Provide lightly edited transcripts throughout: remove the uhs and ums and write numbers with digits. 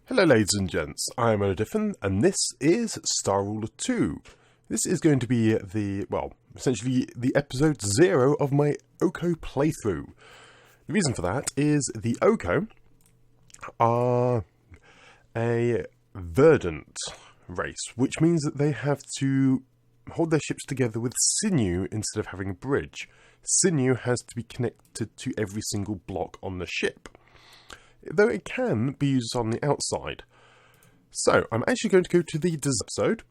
Hello ladies and gents, I'm modifing and this is Star Ruler 2. This is going to be essentially the episode 0 of my Oko playthrough. The reason for that is the Oko are a Verdant race, which means that they have to hold their ships together with Sinew instead of having a bridge. Sinew has to be connected to every single block on the ship, though it can be used on the outside. So, I'm actually going to go to the design episode.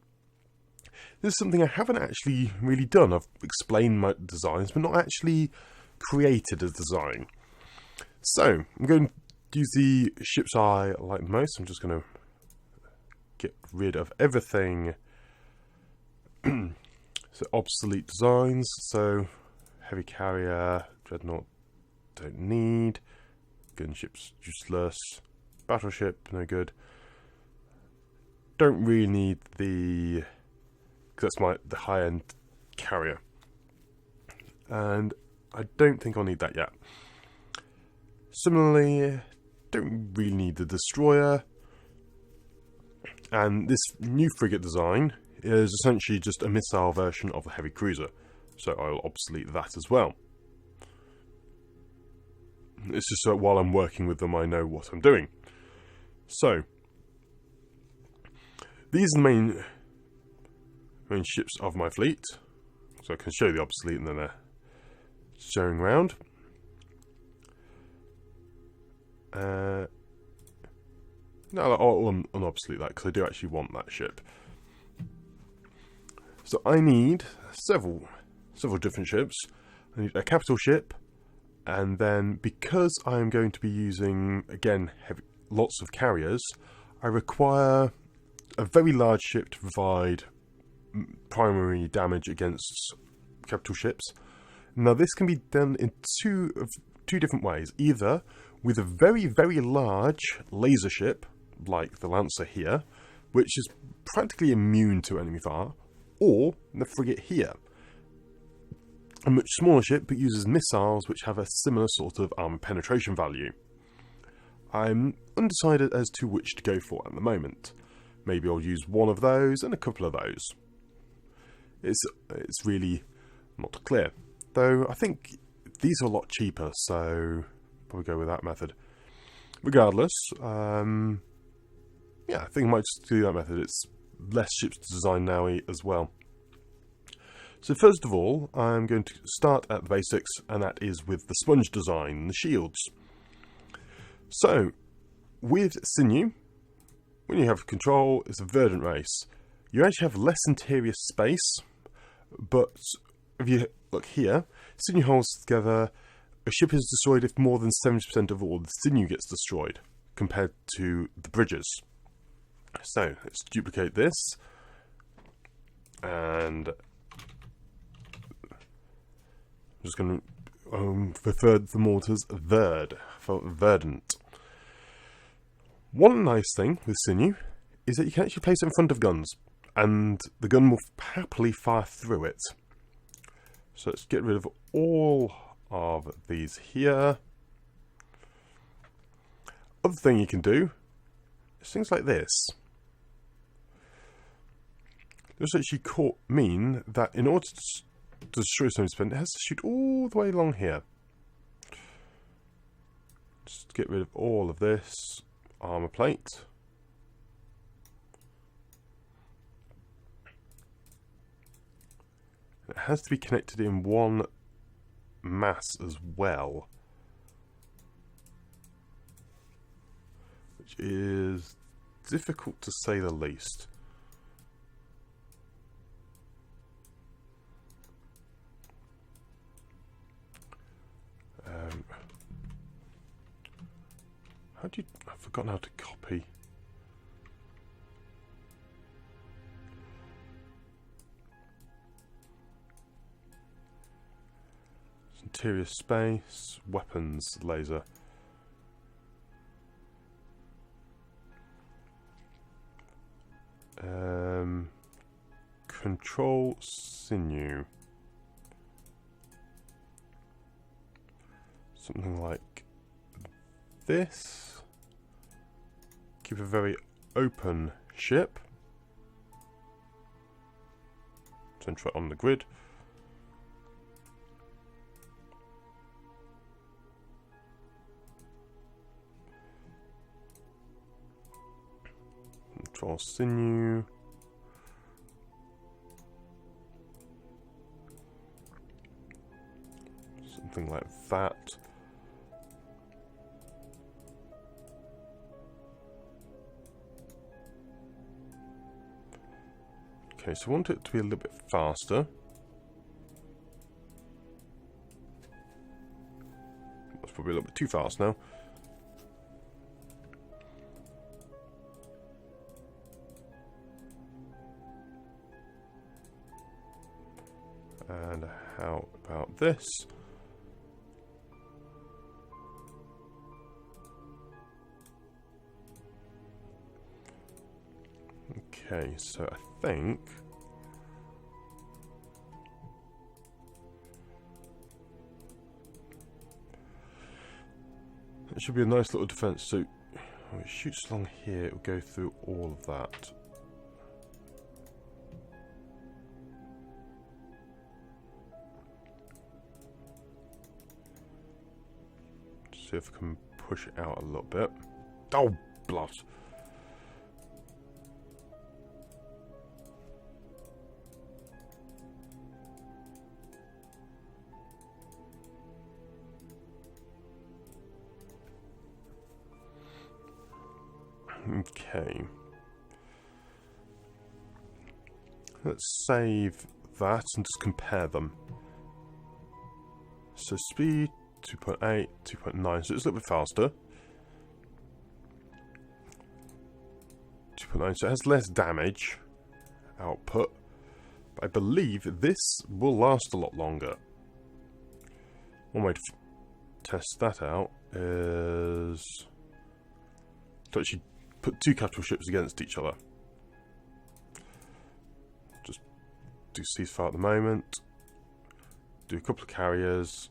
This is something I haven't actually really done. I've explained my designs, but not actually created a design. So, I'm going to use the ships I like most. I'm just going to get rid of everything. So, obsolete designs. So, heavy carrier, dreadnought, don't need. Gunship's useless. Battleship, no good. Don't really need the... because that's the high-end carrier. And I don't think I'll need that yet. Similarly, don't really need the destroyer. And this new frigate design is essentially just a missile version of the heavy cruiser. So I'll obsolete that as well. It's just so while I'm working with them, I know what I'm doing. So, these are the main ships of my fleet. So I can show the obsolete and then they're showing around. No, I'll unobsolete that because I do actually want that ship. So I need several different ships. I need a capital ship. And then, because I'm going to be using, again, lots of carriers, I require a very large ship to provide primary damage against capital ships. Now, this can be done in two different ways. Either with a very, very large laser ship, like the Lancer here, which is practically immune to enemy fire, or the frigate here. A much smaller ship, but uses missiles which have a similar sort of armor penetration value. I'm undecided as to which to go for at the moment. Maybe I'll use one of those and a couple of those. It's really not clear. Though I think these are a lot cheaper, so probably go with that method. Regardless, yeah, I think I might just do that method. It's less ships to design now as well. So first of all, I'm going to start at the basics, and that is with the sponge design, the shields. So, with Sinew, when you have control, it's a Verdant race. You actually have less interior space, but if you look here, Sinew holds together, a ship is destroyed if more than 70% of all the Sinew gets destroyed, compared to the bridges. So, let's duplicate this, and I'm just going to refer to them all as Verdant. One nice thing with Sinew is that you can actually place it in front of guns, and the gun will happily fire through it. So let's get rid of all of these here. Other thing you can do is things like this. This actually mean that in order to destroy something, it has to shoot all the way along here. Just get rid of all of this armor plate. It has to be connected in one mass as well, which is difficult to say the least. I've forgotten how to copy. Interior space, weapons, laser. Control Sinew. Something like this. keep a very open ship. Center it on the grid. Control Sinew. Something like that. Okay, so I want it to be a little bit faster. That's probably a little bit too fast now. And how about this? Okay, so I think it should be a nice little defense. So when it shoots along here, it will go through all of that. See if I can push it out a little bit. Oh, blood. Okay. Let's save that and just compare them. So speed 2.8, 2.9, so it's a little bit faster. 2.9, so it has less damage output. But I believe this will last a lot longer. One way to test that out is to actually put two capital ships against each other. Just do ceasefire at the moment. Do a couple of carriers.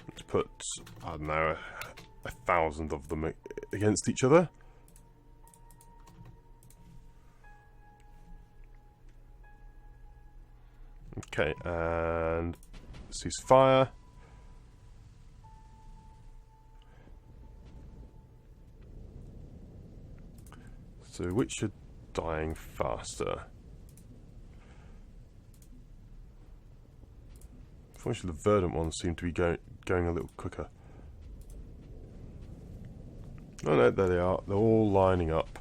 Let's put, I don't know, 1,000 of them against each other. Okay, and ceasefire. So which are dying faster? Unfortunately, the Verdant ones seem to be going a little quicker. Oh no, there they are. They're all lining up.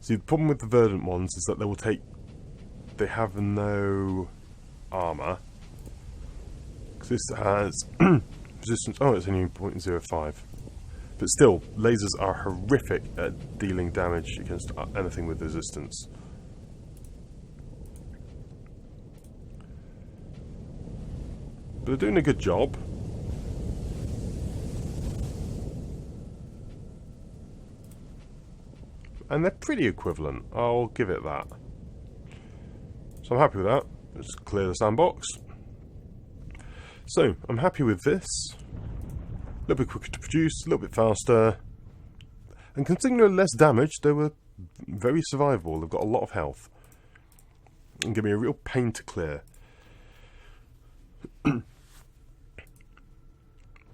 See, the problem with the Verdant ones is that they have no armour. Because this has resistance. Oh, it's only 0.05. But still, lasers are horrific at dealing damage against anything with resistance. But they're doing a good job. And they're pretty equivalent, I'll give it that. So I'm happy with that. Let's clear the sandbox. So, I'm happy with this. A little bit quicker to produce, a little bit faster. And considering they're less damage, they were very survivable. They've got a lot of health. And give me a real pain to clear.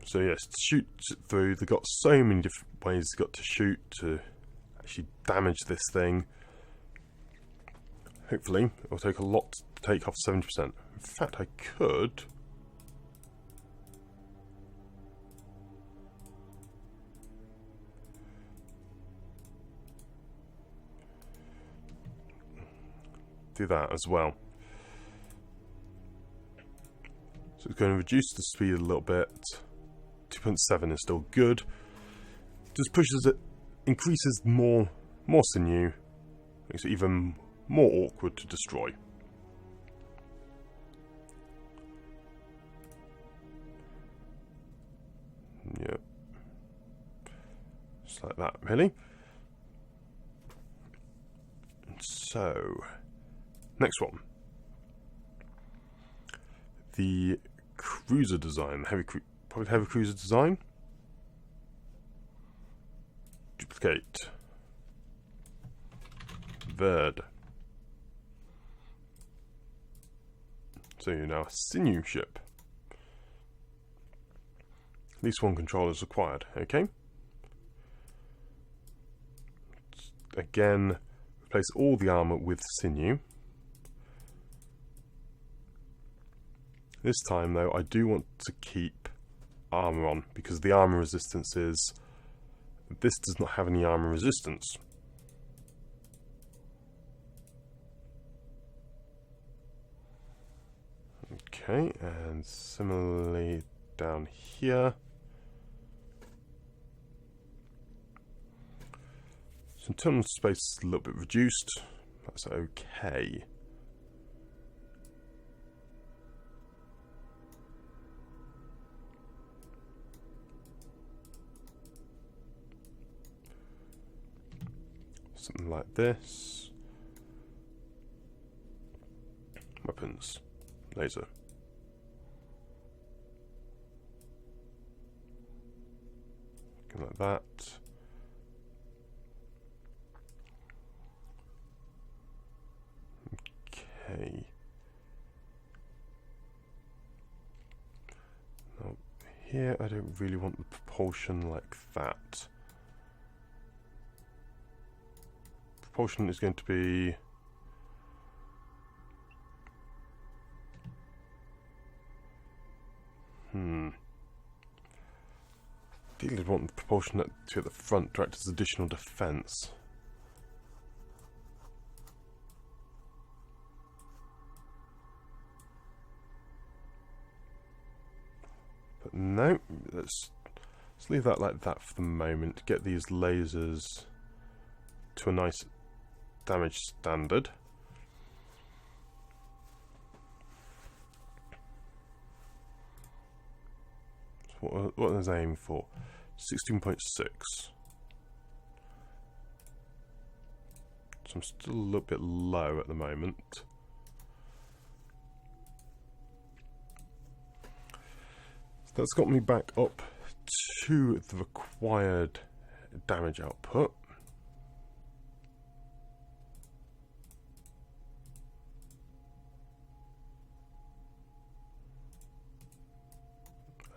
So yes, to shoot through, they've got so many different ways they've got to shoot to actually damage this thing. Hopefully, it'll take a lot to take off 70%. In fact, I could do that as well. So it's going to reduce the speed a little bit. 2.7 is still good. Just pushes it, increases more sinew, makes it even more awkward to destroy. Yep. Just like that, really. So, next one. the cruiser design, probably heavy cruiser design. Duplicate. Verd. So you're now a Sinew ship. At least one controller is required, okay? Again, replace all the armour with Sinew. This time though, I do want to keep armour on, because the armour resistance is... This does not have any armour resistance. Okay, and similarly down here. So internal space is a little bit reduced. That's okay. Something like this. Weapons. Laser. Looking like that. Okay. Now here I don't really want the propulsion like that. Propulsion is going to be ideally I'd want the propulsion to at the front to act as additional defence. But no, let's leave that like that for the moment. Get these lasers to a nice damage standard. So what was I aiming for? 16.6. So I'm still a little bit low at the moment. So that's got me back up to the required damage output.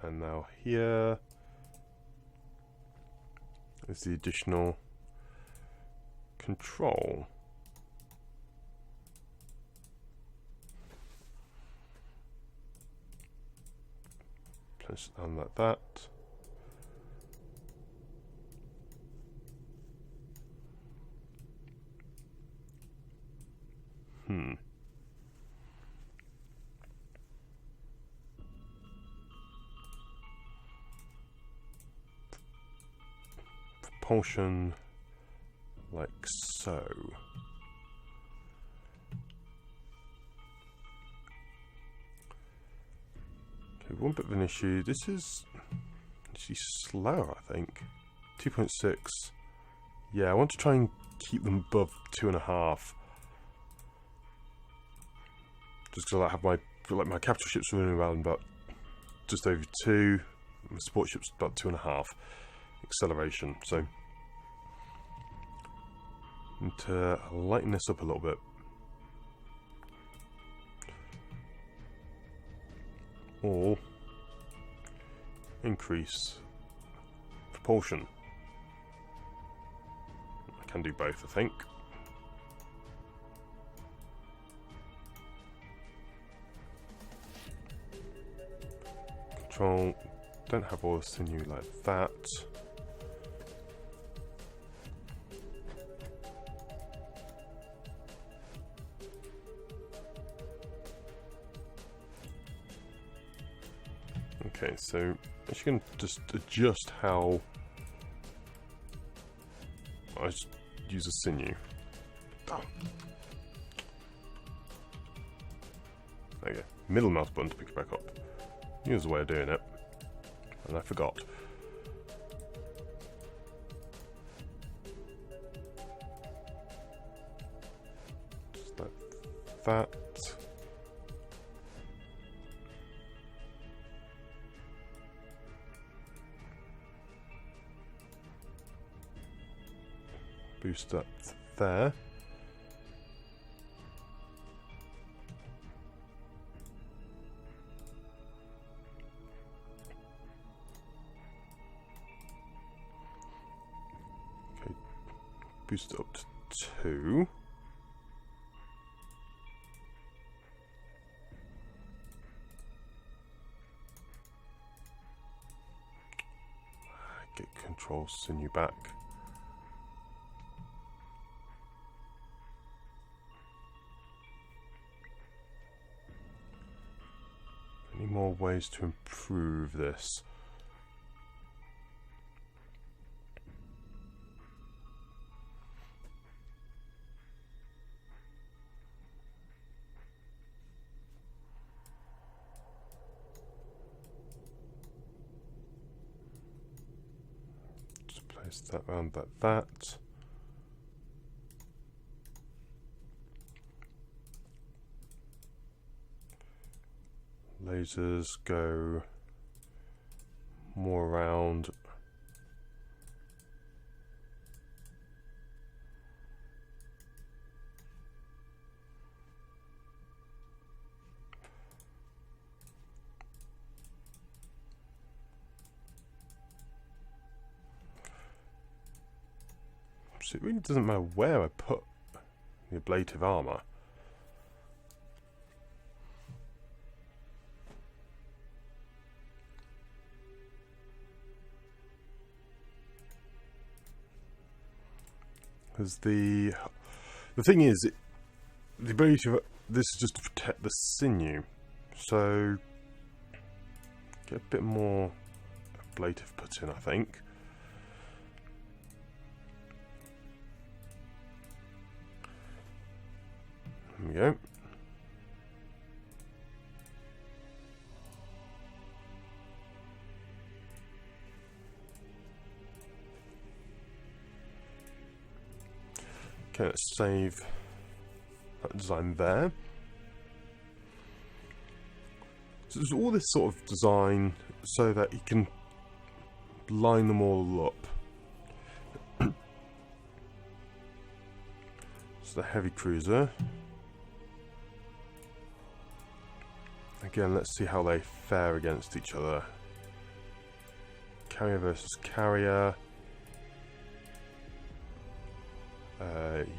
And now here is the additional control. Place it down like that. Propulsion like so. Okay, one bit of an issue. This is actually slower, I think. 2.6. Yeah, I want to try and keep them above 2.5. Just because I have my capital ships running around about just over 2. My support ships about 2.5 acceleration. So I need to lighten this up a little bit. Or increase propulsion. I can do both, I think. Control. Don't have all the sinew like that. Okay, so I'm actually going to just adjust how I use a sinew. Oh. There you go. Middle mouse button to pick it back up. Here's the way of doing it. And I forgot. Just like that. Boost up there. Okay, boost it up to 2. Get control Sinew back. Any more ways to improve this? Just place that around like that. Lasers go more around. So it really doesn't matter where I put the ablative armor. Because the thing is, the ability of this is just to protect the sinew, so get a bit more ablative put in, I think. There we go. Okay, let's save that design there. So there's all this sort of design so that you can line them all up. So the heavy cruiser. Again, let's see how they fare against each other. Carrier versus carrier.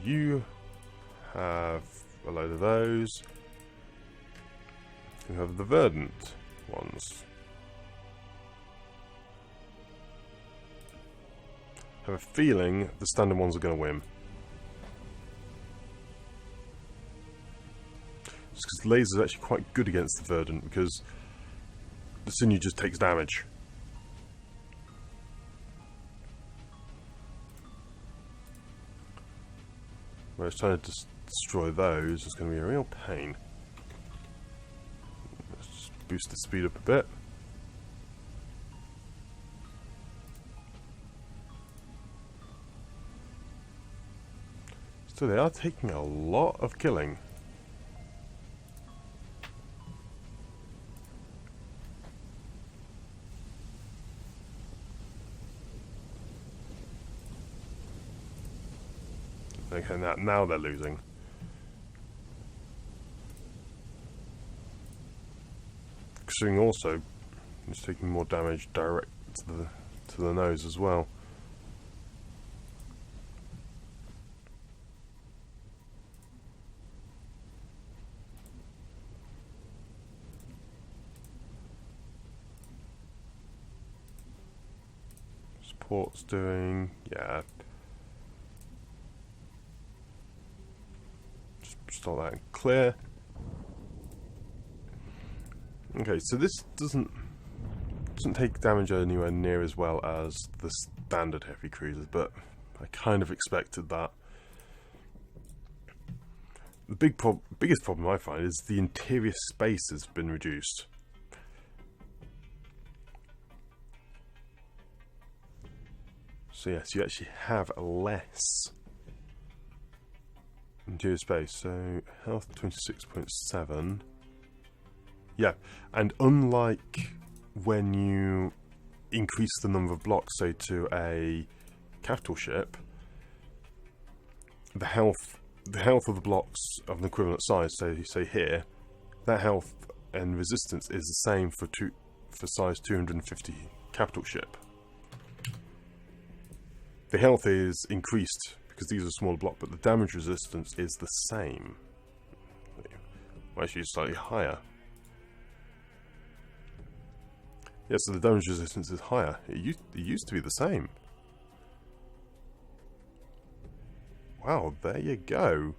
You have a load of those. You have the Verdant ones. I have a feeling the standard ones are going to win. Just because the laser is actually quite good against the Verdant, because the Sinew just takes damage. Whereas trying to destroy those is going to be a real pain. Let's just boost the speed up a bit. So they are taking a lot of killing. Okay, now they're losing. Considering also it's taking more damage direct to the nose as well. Support's doing, yeah. Start that and clear. Okay, so this doesn't take damage anywhere near as well as the standard heavy cruisers, but I kind of expected that. The biggest problem I find is the interior space has been reduced. So yes, you actually have less interior space. So health 26.7. Yeah, and unlike when you increase the number of blocks, say to a capital ship, the health of the blocks of an equivalent size. So you say here, that health and resistance is the same for size 250 capital ship. The health is increased because these are smaller block, but the damage resistance is the same. Well, actually, slightly higher. Yes, so the damage resistance is higher. It used to be the same. Wow, there you go.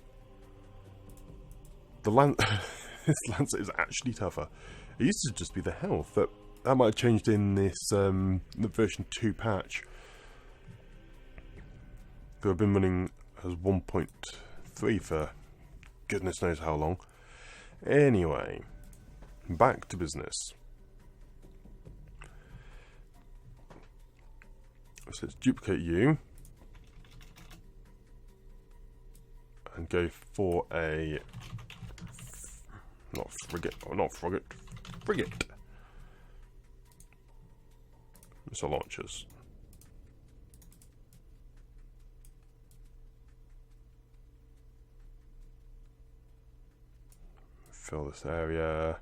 The this Lancer is actually tougher. It used to just be the health, but that might have changed in this the version 2 patch. I've been running as 1.3 for goodness knows how long. Anyway, back to business. So let's duplicate you and go for a frigate. Missile launchers. Fill this area.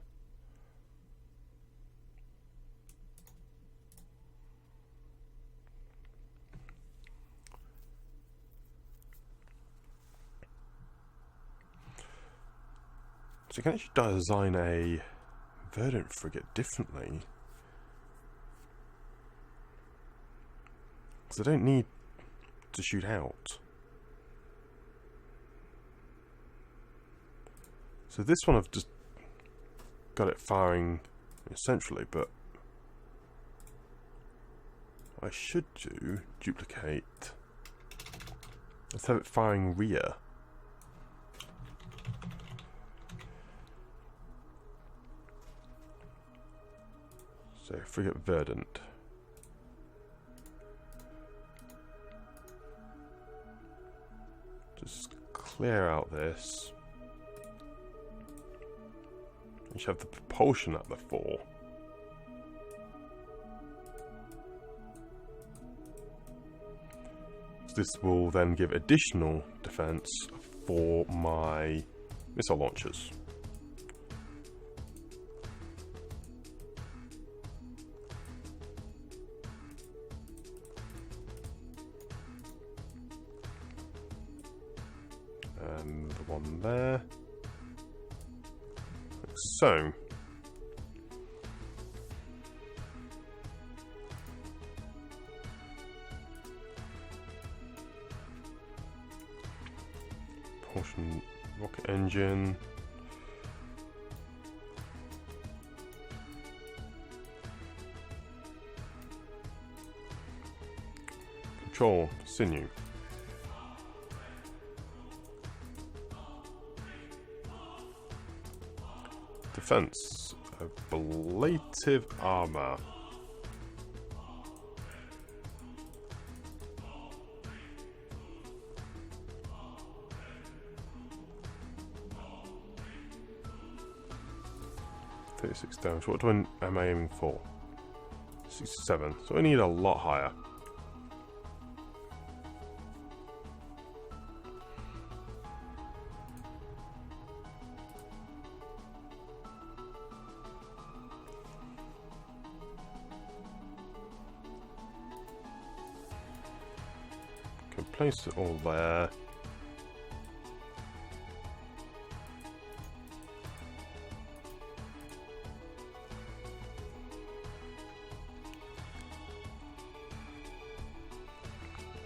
So you can actually design a Verdant frigate differently. Because I don't need to shoot out. So this one I've just got it firing centrally, but I should duplicate. Let's have it firing rear. So frigate Verdant. Just clear out this. You should have the propulsion at the fore. So this will then give additional defense for my missile launchers. And the one there. Like so. Propulsion, rocket engine. Control, Sinew. Defense, ablative armor. $36 damage. What am I aiming for? 67. So I need a lot higher. Can place it all there.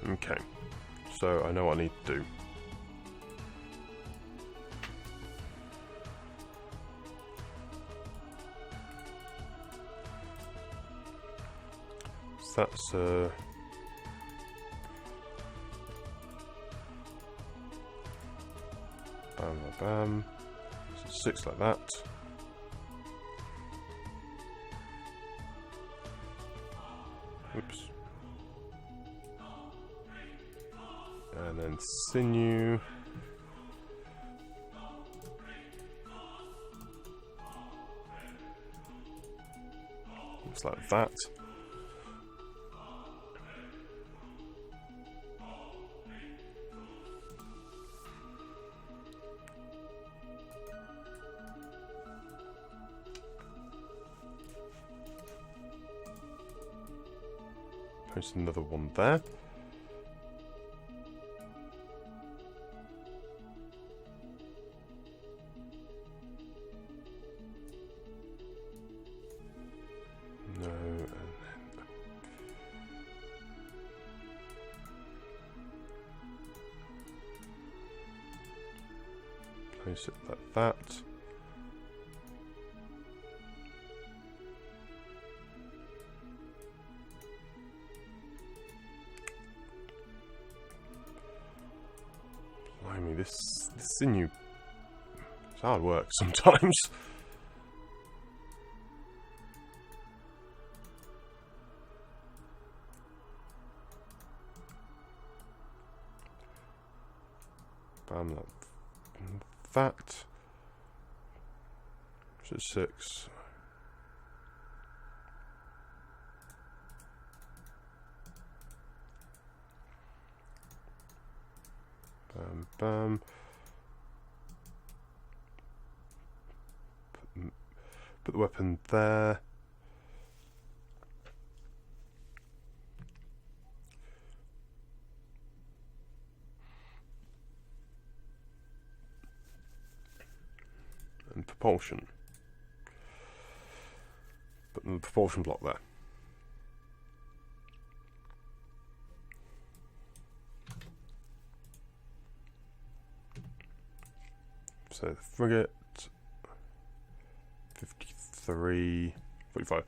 Okay, so I know what I need to do. So that's bam, bam, bam. So 6 like that. Oops. And then Sinew. Looks like that. Post another one there. No, and then place it like that. Blimey, this Sinew, it's hard work sometimes. Bam, that. So 6. Bam, bam. Put the weapon there. And propulsion. Put the propulsion block there. So the frigate, 53, 45.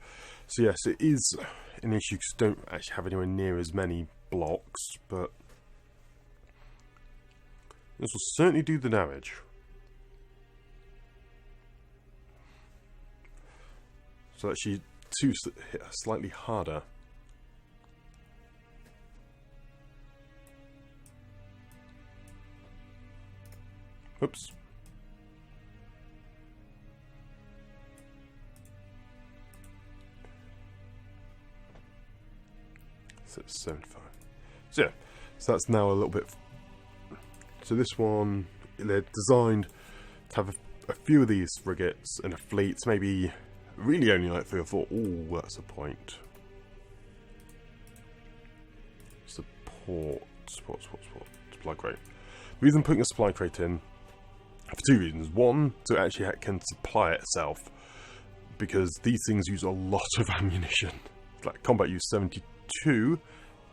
So yes, it is an issue because don't actually have anywhere near as many blocks, but this will certainly do the damage. So actually, 2 hit slightly harder. Oops. So it's 75. So yeah, so that's now a little bit. So this one, they're designed to have a few of these frigates in a fleet, maybe really only like 3 or 4. Oh, that's a point. Support. Supply crate. The reason I'm putting a supply crate in, for 2 reasons. One, so it actually can supply itself, because these things use a lot of ammunition. Like combat use 72,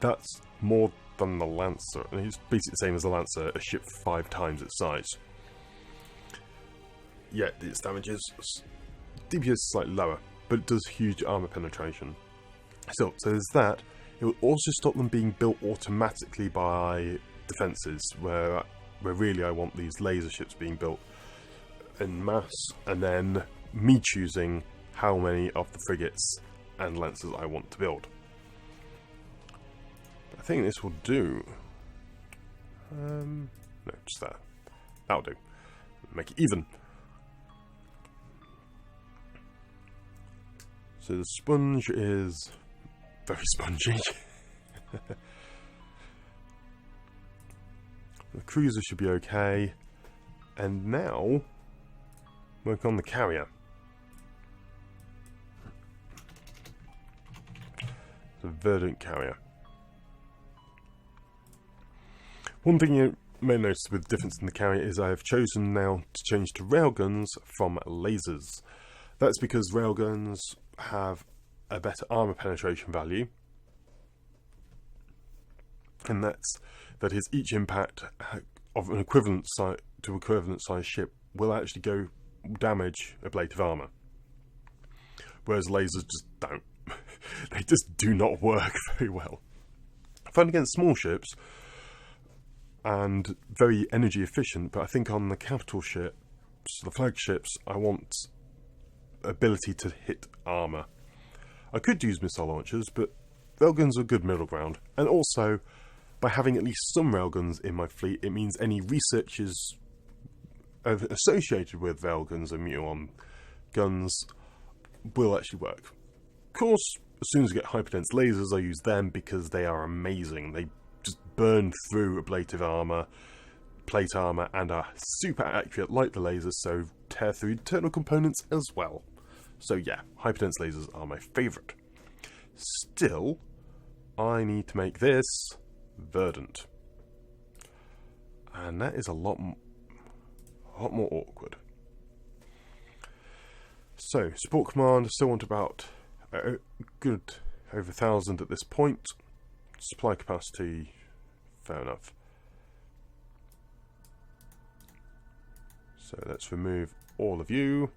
that's more than the Lancer, and it's basically the same as the Lancer, a ship 5 times its size. Yet its damage is DPS is slightly lower, but it does huge armor penetration. So there's that. It will also stop them being built automatically by defences, where really I want these laser ships being built en masse, and then me choosing how many of the frigates and lancers I want to build. I think this will do. No, just that. That'll do. Make it even. So the sponge is very spongy. The cruiser should be okay. And now, work on the carrier. The Verdant carrier. One thing you may notice with the difference in the carrier is I have chosen now to change to railguns from lasers. That's because railguns have a better armor penetration value, and that is each impact of an equivalent size to equivalent size ship will actually go damage a plate of armor, whereas lasers just don't. They just do not work very well. Fine against small ships and very energy efficient, but I think on the capital ships, the flagships, I want ability to hit armor. I could use missile launchers, but railguns are a good middle ground. And also, by having at least some railguns in my fleet, it means any researches associated with railguns and muon guns will actually work. Of course, as soon as I get hyperdense lasers, I use them because they are amazing. They just burn through a plate of armor, plate armor, and are super accurate like the lasers, so tear through internal components as well. So yeah, hyperdense lasers are my favourite. Still, I need to make this Verdant. And that is a lot more awkward. So, support command, I still want about a good over 1,000 at this point. Supply capacity, fair enough. So let's remove all of you.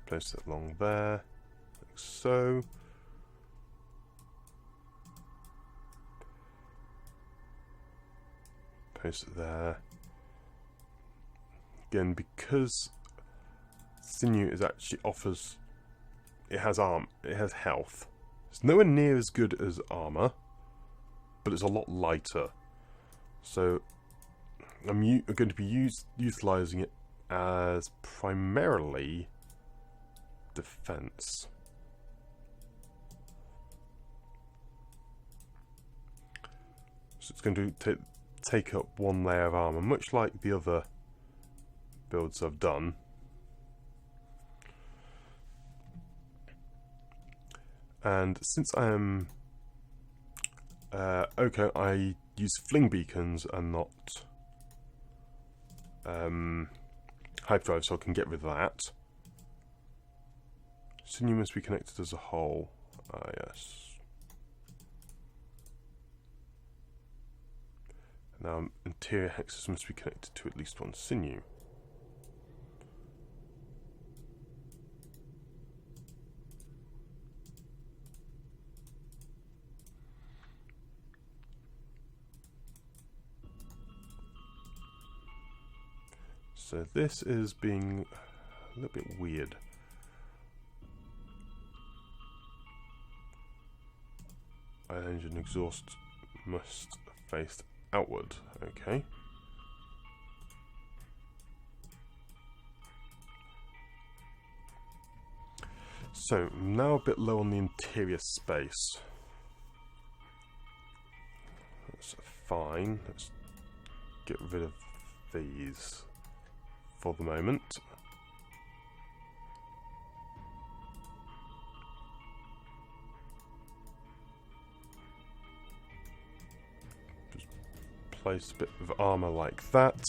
Place it along there, like so. Place it there. Again, because Sinew is actually offers, it has health. It's nowhere near as good as armor, but it's a lot lighter. So I'm going to be utilizing it as primarily defense. So it's going to take up one layer of armor, much like the other builds I've done. And since I am okay, I use fling beacons and not hyperdrive, so I can get rid of that. Sinew must be connected as a whole. Ah, yes. Now, interior hexes must be connected to at least one sinew. So this is being a little bit weird. Iron engine exhaust must face outward. Okay. So now a bit low on the interior space. That's fine. Let's get rid of these for the moment. Just place a bit of armor like that.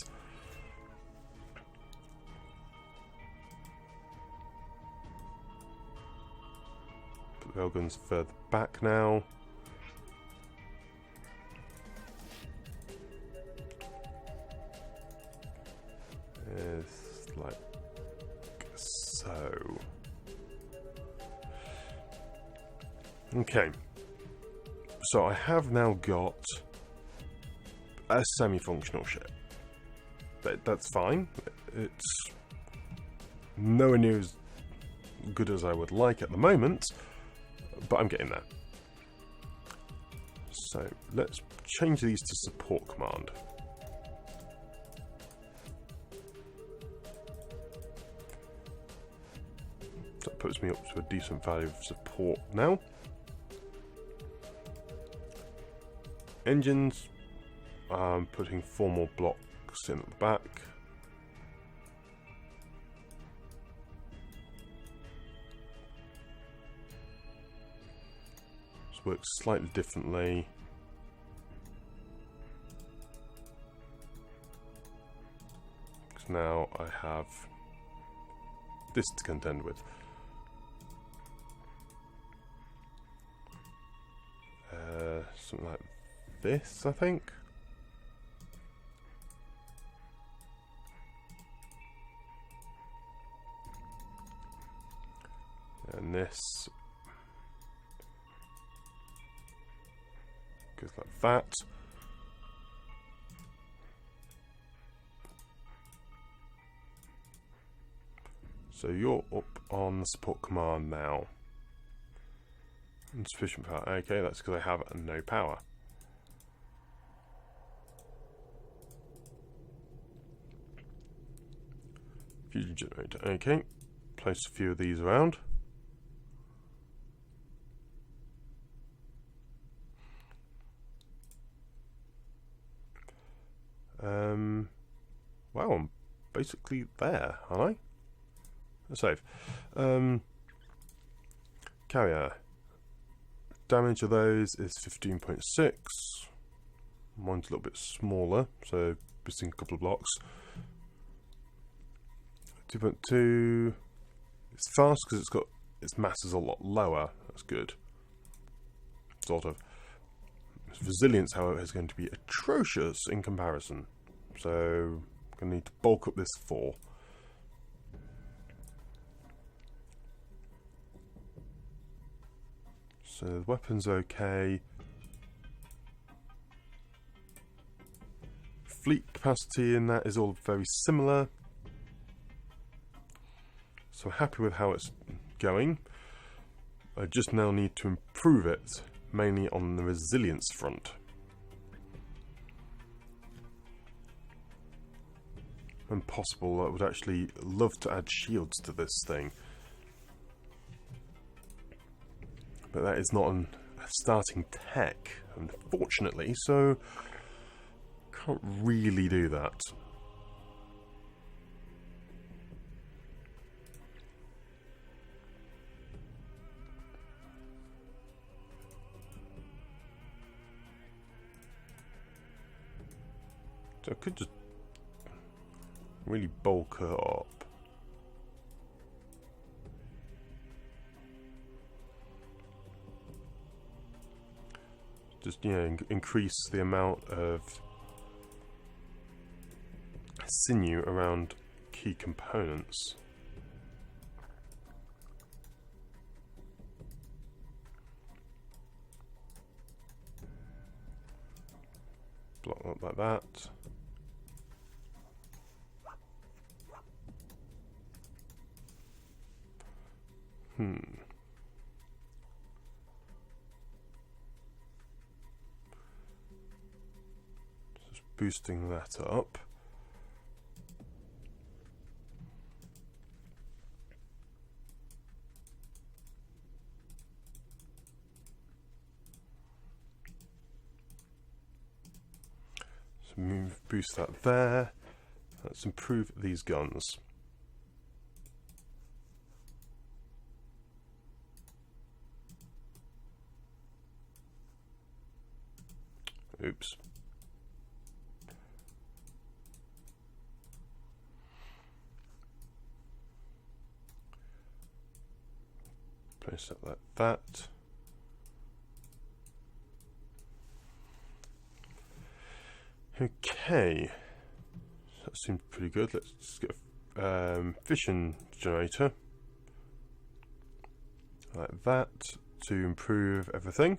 Put the railguns further back now. Like so. Okay. So I have now got a semi-functional ship. But that's fine. It's nowhere near as good as I would like at the moment, but I'm getting there. So let's change these to support command. That puts me up to a decent value of support now. Engines, I'm putting 4 more blocks in at the back. This works slightly differently. Because now I have this to contend with. Something like this, I think. And this goes like that. So you're up on the support command now. Insufficient power. Okay, that's because I have no power. Fusion generator. Okay, place a few of these around. Wow, I'm basically there, aren't I? Let's save. Carrier. Damage of those is 15.6. Mine's a little bit smaller, so missing a couple of blocks. 2.2. It's fast because it's got its mass is a lot lower. That's good. Sort of. Its resilience, however, is going to be atrocious in comparison. So I'm going to need to bulk up this 4. So the weapon's okay. Fleet capacity in that is all very similar. So I'm happy with how it's going. I just now need to improve it, mainly on the resilience front. When possible, I would actually love to add shields to this thing. But that is not a starting tech, unfortunately, so can't really do that. So I could just really bulk her up. Just, you know, increase the amount of sinew around key components. Block up like that. Just boosting that up. So boost that there. Let's improve these guns. Oops. Place it like that. Okay. That seems pretty good. Let's just get a fission generator. Like that to improve everything.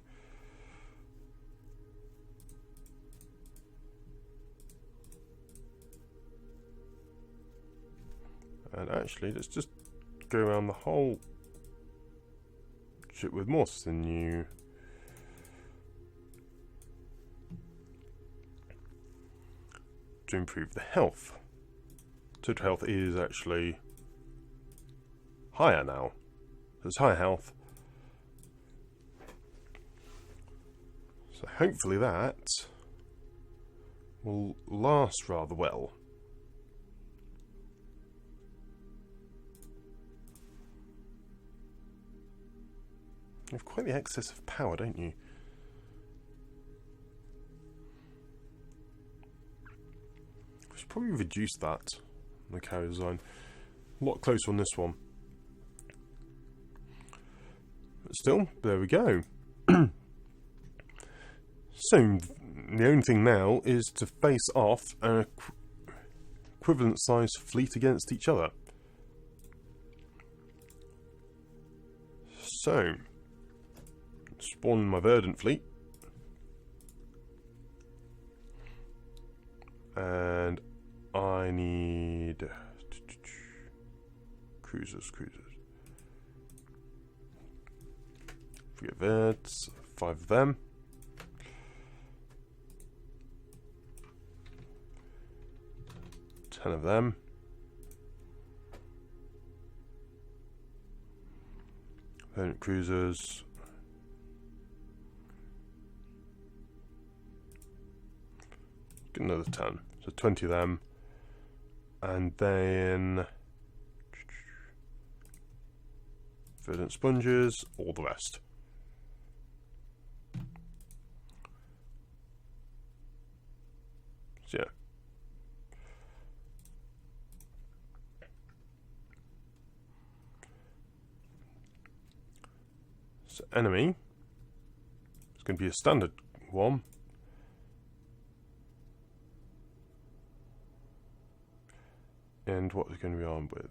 And actually, let's just go around the whole ship with more sinew. To improve the health. Total health is actually higher now. So it's higher health. So hopefully that will last rather well. You have quite the excess of power, don't you? I should probably reduce that on the carrier design. A lot closer on this one. But still, there we go. So, the only thing now is to face off an equivalent sized fleet against each other. So, spawn my Verdant fleet. And I need cruisers. Frigate Verdants, 5 of them. Ten of them. Verdant cruisers. Get another 10. So 20 of them. And then Verdant sponges, all the rest. So yeah. So enemy is going to be a standard one. And what we're going to be armed with.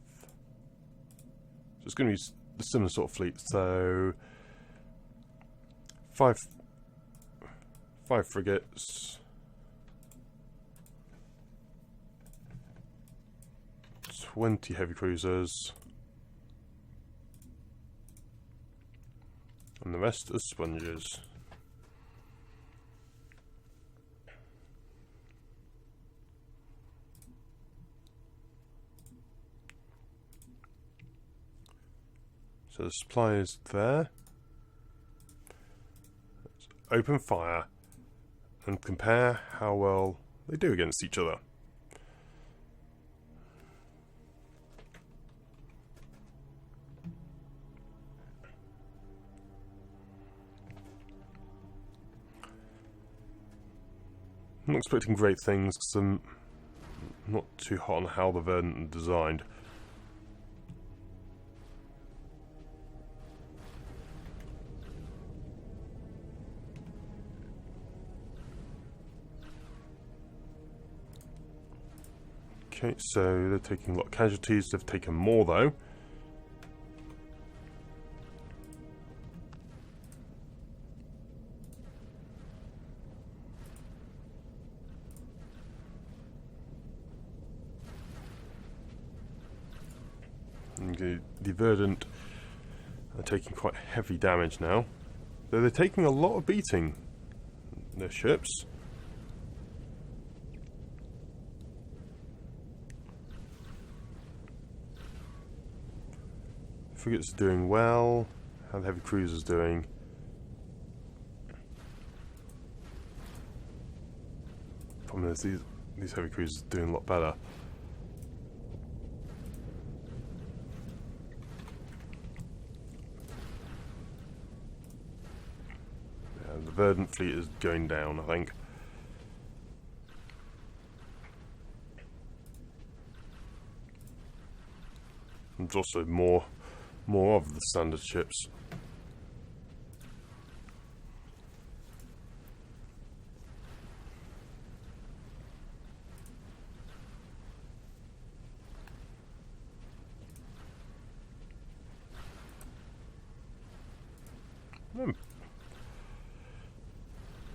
So it's going to be the similar sort of fleet. So five frigates, 20 heavy cruisers, and the rest are sponges. So the supply is there. Let's open fire and compare how well they do against each other. I'm not expecting great things because I'm not too hot on how the Verdant are designed. Okay, so they're taking a lot of casualties. They've taken more though. The Verdant are taking quite heavy damage now. Though they're taking a lot of beating, their ships. Frigates are doing well. How the heavy cruisers doing? Problem is these heavy cruisers are doing a lot better. Yeah, the Verdant fleet is going down, I think. There's also more of the standard ships.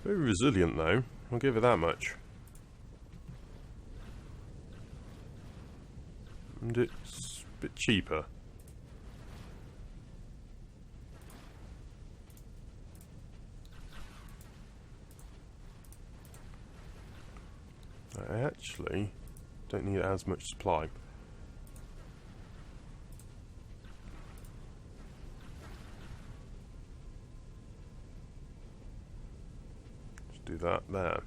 Very resilient though, I'll give it that much. And it's a bit cheaper. I actually don't need as much supply. Just do that there.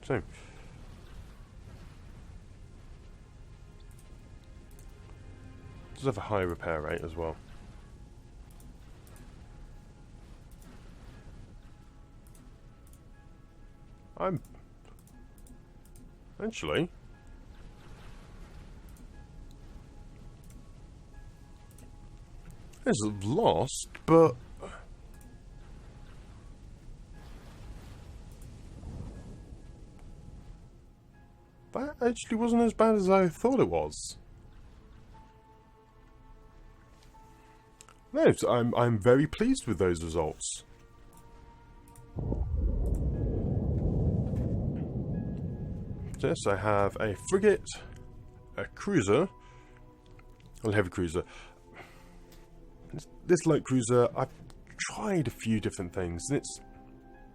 So does have a high repair rate as well. I'm actually it's lost, but that actually wasn't as bad as I thought it was. No, I'm very pleased with those results. Yes, I have a frigate, a cruiser, a heavy cruiser. This light cruiser, I've tried a few different things, and it's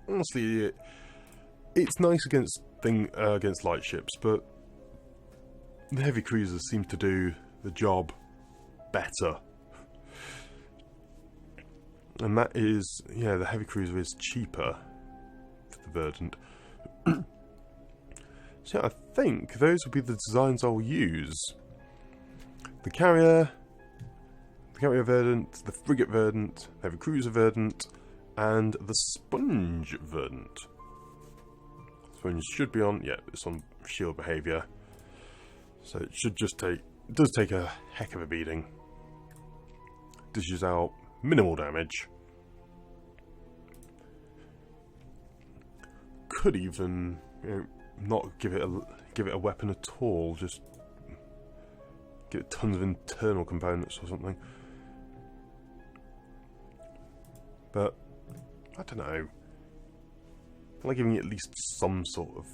honestly it's nice against light ships, but the heavy cruisers seem to do the job better. And that is, yeah, the heavy cruiser is cheaper for the Verdant. So I think those will be the designs I'll use. The carrier Verdant, the Frigate Verdant, the heavy cruiser Verdant, and the sponge Verdant. Sponge should be on, yeah, it's on shield behaviour. So it should just take, it does take a heck of a beating. Dishes out minimal damage. Could even, you know, not give it a weapon at all, just give it tons of internal components or something. But I don't know. I like giving it at least some sort of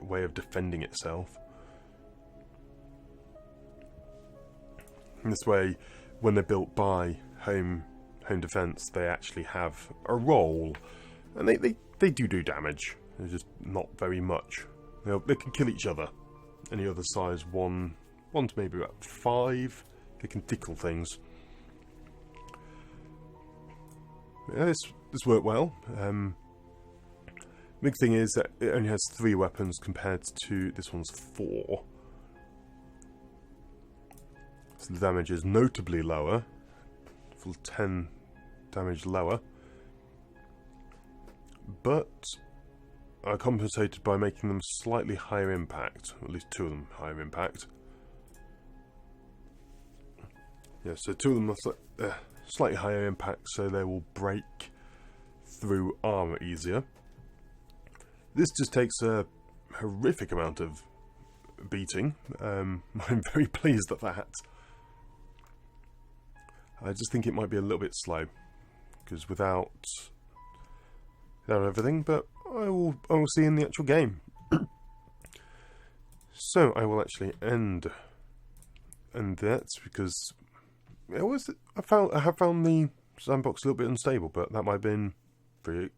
way of defending itself. In this way, when they're built by home defense, they actually have a role, and they do damage. They're just not very much. They can kill each other. Any other size, one to maybe about 5. They can tickle things. Yeah, this worked well. Big thing is that it only has 3 weapons compared to this one's 4. So the damage is notably lower. Full 10 damage lower. But I compensated by making them slightly higher impact. At least 2 of them higher impact. Yeah, so 2 of them are slightly higher impact, so they will break through armour easier. This just takes a horrific amount of beating. I'm very pleased at that. I just think it might be a little bit slow, because without everything, but I will see in the actual game. So I will actually end that, because I have found the sandbox a little bit unstable, but that might have been pre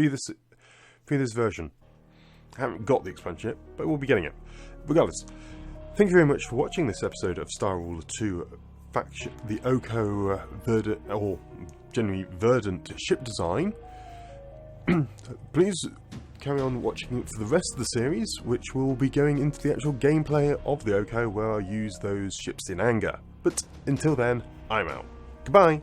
this version. I haven't got the expansion yet, but we'll be getting it. Regardless, thank you very much for watching this episode of Star Ruler 2 Faction, the Oko Verdant, or generally Verdant ship design. Please carry on watching for the rest of the series, which will be going into the actual gameplay of the Oko, where I use those ships in anger. But until then, I'm out. Goodbye!